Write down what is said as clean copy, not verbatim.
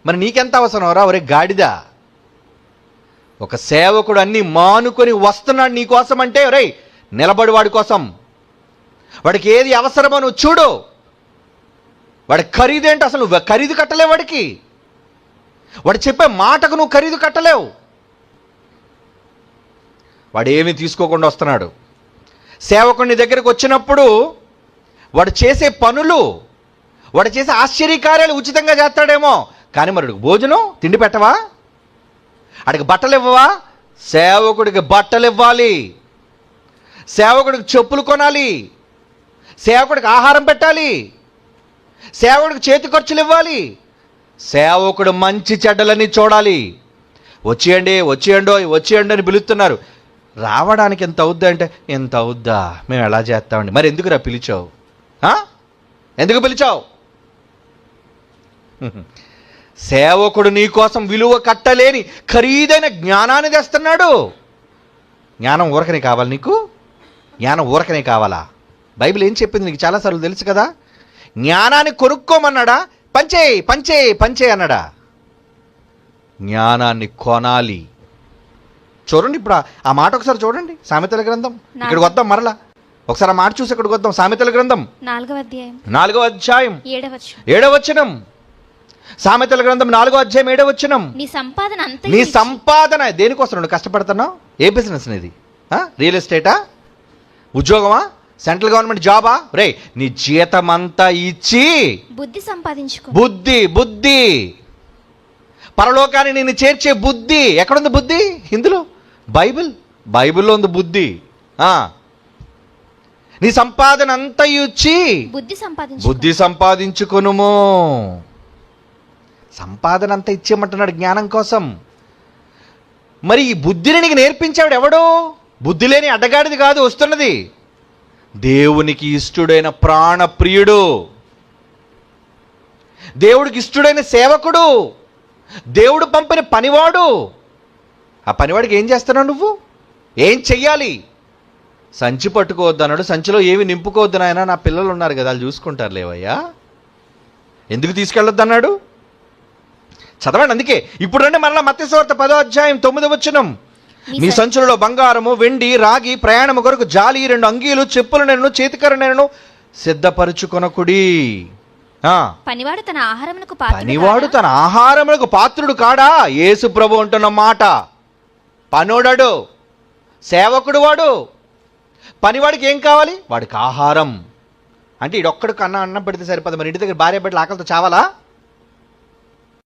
మరి నీకెంత అవసరం రా ఒరే గాడిద? ఒక సేవకుడు అన్నీ మానుకొని వస్తున్నాడు నీ కోసం అంటే, ఒరే నిలబడి వాడి కోసం. వాడికి ఏది అవసరమో నువ్వు చూడు. వాడి ఖరీదేంటో అసలు నువ్వు ఖరీదు కట్టలేవు. వాడు చెప్పే మాటకు నువ్వు ఖరీదు కట్టలేవు. వాడు ఏమీ తీసుకోకుండా వస్తున్నాడు. సేవకుని దగ్గరికి వచ్చినప్పుడు వాడు చేసే పనులు, వాడు చేసే ఆశ్చర్యకార్యాలు ఉచితంగా చేస్తాడేమో, కానీ మరి భోజనం తిండి పెట్టవా? అడిగి బట్టలు ఇవ్వవా? సేవకుడికి బట్టలు ఇవ్వాలి, సేవకుడికి చెప్పులు కొనాలి, సేవకుడికి ఆహారం పెట్టాలి, సేవకుడికి చేతి ఖర్చులు ఇవ్వాలి, సేవకుడు మంచి చెడ్డలన్నీ చూడాలి. వచ్చేయండి అని పిలుస్తున్నారు. రావడానికి ఎంత అవుద్దా అంటే, ఎంత అవుద్దా, మేము ఎలా చేస్తామండి. మరి ఎందుకురా పిలిచావు? ఎందుకు పిలిచావు? సేవకుడు నీ కోసం విలువ కట్టలేని ఖరీదైన జ్ఞానాన్ని తెస్తున్నాడు. జ్ఞానం ఊరకనే కావాలి నీకు? జ్ఞానం ఊరకనే కావాలా? బైబిల్ ఏం చెప్పింది నీకు చాలాసార్లు తెలుసు కదా. జ్ఞానాన్ని కొనుక్కోమన్నాడా? పంచే అన్నాడా? జ్ఞానాన్ని కొనాలి. చూడండి, ఇప్పుడు ఆ మాట ఒకసారి చూడండి. సామెతల గ్రంథం ఇక్కడికి వద్దాం, మరలా ఒకసారి ఆ మాట చూసి ఇక్కడికి వద్దాం. సామెతల గ్రంథం 4వ అధ్యాయం 7వ వచనం. సామెతల గ్రంథం 4వ అధ్యాయం 7వ వచనం. నీ సంపాదన దేనికోసం నువ్వు కష్టపడుతున్నావు? ఏ బిజినెస్ నీది? రియల్ ఎస్టేటా? ఉద్యోగమా? సెంట్రల్ గవర్నమెంట్ జాబా? రే, నీ జీతం అంతా ఇచ్చి బుద్ధి సంపాదించుకో. బుద్ధి పరలోకాన్ని నిన్ను చేర్చే బుద్ధి. ఎక్కడుంది బుద్ధి? ఇందులో బైబిల్లో ఉంది బుద్ధి. నీ సంపాదన అంతా ఇచ్చి బుద్ధి సంపాదించుకొనుము. సంపాదన అంతా ఇచ్చేయమంటున్నాడు జ్ఞానం కోసం. మరి ఈ బుద్ధిని నీకు నేర్పించాడు ఎవడు? బుద్ధి లేని అడ్డగాడిది కాదు వస్తున్నది. దేవునికి ఇష్టడైన ప్రాణప్రియుడు, దేవుడికి ఇష్టడైన సేవకుడు, దేవుడు పంపిన పనివాడు. ఆ పనివాడికి ఏం చేస్తున్నావు నువ్వు? ఏం చెయ్యాలి? సంచి పట్టుకోవద్దు అన్నాడు. సంచిలో ఏవి నింపుకోవద్దు నాయన, నా పిల్లలు ఉన్నారు కదా, వాళ్ళు చూసుకుంటారు లేవయ్యా. ఎందుకు తీసుకెళ్ళొద్దు అన్నాడు? చదవండి. అందుకే ఇప్పుడు రండి మరలా మత్తయి సువార్త 10వ అధ్యాయం 9వ వచనం. మీ సంచులలో బంగారము, వెండి, రాగి, ప్రయాణము కొరకు జాలి, 2 అంగీలు, చెప్పులు నేను, చేతికర్ర నేను సిద్ధపరచుకొనకుడి. పనివాడు తన ఆహారమునకు పాత్రుడు కాడా? యేసు ప్రభు అంటున్న మాట. పనోడాడు, సేవకుడు వాడు. పనివాడికి ఏం కావాలి? వాడికి ఆహారం. అంటే ఇడొక్కడికి అన్నం పెడితే సరిపోదు. మరి ఇంటి దగ్గర భార్య బిడ్డలు ఆకలితో చావాలా?